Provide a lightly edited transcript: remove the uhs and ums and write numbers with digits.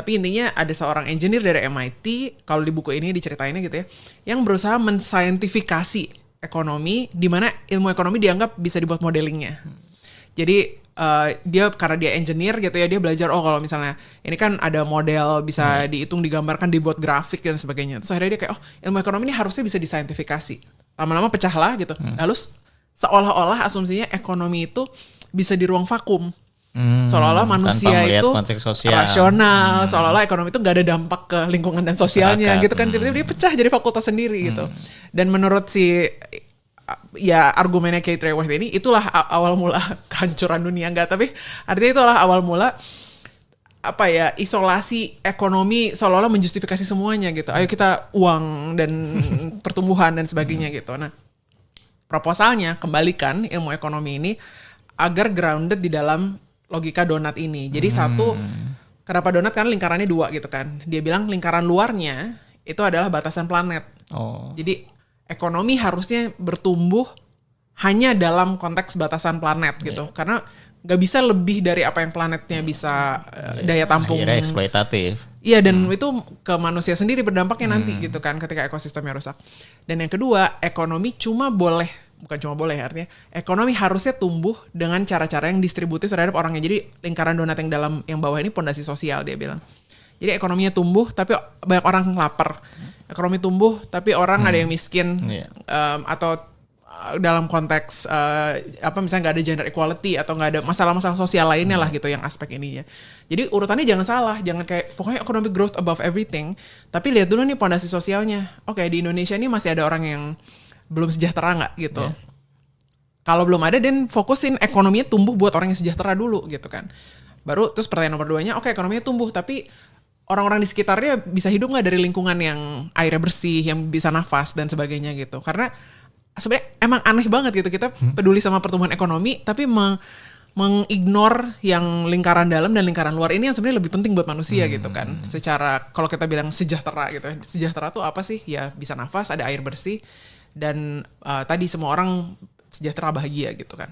Tapi intinya ada seorang engineer dari MIT, kalau di buku ini diceritainnya gitu ya, yang berusaha mensaintifikasi ekonomi, di mana ilmu ekonomi dianggap bisa dibuat modelingnya. Jadi dia karena dia engineer gitu ya, dia belajar kalau misalnya ini kan ada model bisa dihitung, digambarkan, dibuat grafik dan sebagainya. Terus akhirnya dia kayak ilmu ekonomi ini harusnya bisa disaintifikasi. Lama-lama pecahlah gitu. Lalu seolah-olah asumsinya ekonomi itu bisa di ruang vakum. Seolah-olah manusia itu rasional, seolah-olah ekonomi itu gak ada dampak ke lingkungan dan sosialnya gitu kan. Tiba-tiba dia pecah jadi fakultas sendiri gitu. Dan menurut ya argumennya Kate Raworth ini, itulah awal mula kehancuran dunia. Enggak, tapi artinya itulah awal mula isolasi ekonomi seolah-olah menjustifikasi semuanya gitu. Ayo kita uang dan pertumbuhan dan sebagainya gitu. Nah, proposalnya kembalikan ilmu ekonomi ini agar grounded di dalam logika donat ini. Jadi kenapa donat, kan lingkarannya 2 gitu kan. Dia bilang lingkaran luarnya itu adalah batasan planet. Jadi ekonomi harusnya bertumbuh hanya dalam konteks batasan planet gitu. Karena gak bisa lebih dari apa yang planetnya bisa daya tampung. Akhirnya eksploitatif. Iya, dan itu ke manusia sendiri berdampaknya nanti gitu kan ketika ekosistemnya rusak. Dan yang kedua, ekonomi artinya ekonomi harusnya tumbuh dengan cara-cara yang distributif terhadap orangnya. Jadi lingkaran donat yang dalam yang bawah ini pondasi sosial, dia bilang. Jadi ekonominya tumbuh tapi banyak orang lapar. Ekonomi tumbuh tapi orang ada yang miskin, atau dalam konteks misalnya nggak ada gender equality atau nggak ada masalah-masalah sosial lainnya lah gitu yang aspek ininya. Jadi urutannya jangan salah, jangan kayak pokoknya economic growth above everything, tapi lihat dulu nih pondasi sosialnya. Oke, di Indonesia ini masih ada orang yang belum sejahtera nggak gitu. Kalau belum ada, dan fokusin ekonominya tumbuh buat orang yang sejahtera dulu gitu kan. Baru terus pertanyaan nomor 2-nya, oke, ekonominya tumbuh tapi orang-orang di sekitarnya bisa hidup nggak dari lingkungan yang airnya bersih, yang bisa nafas dan sebagainya gitu. Karena sebenarnya emang aneh banget gitu, kita peduli sama pertumbuhan ekonomi tapi mengignore yang lingkaran dalam dan lingkaran luar ini yang sebenarnya lebih penting buat manusia gitu kan. Secara kalau kita bilang sejahtera gitu, sejahtera tuh apa sih? Ya bisa nafas, ada air bersih, dan tadi semua orang sejahtera, bahagia gitu kan.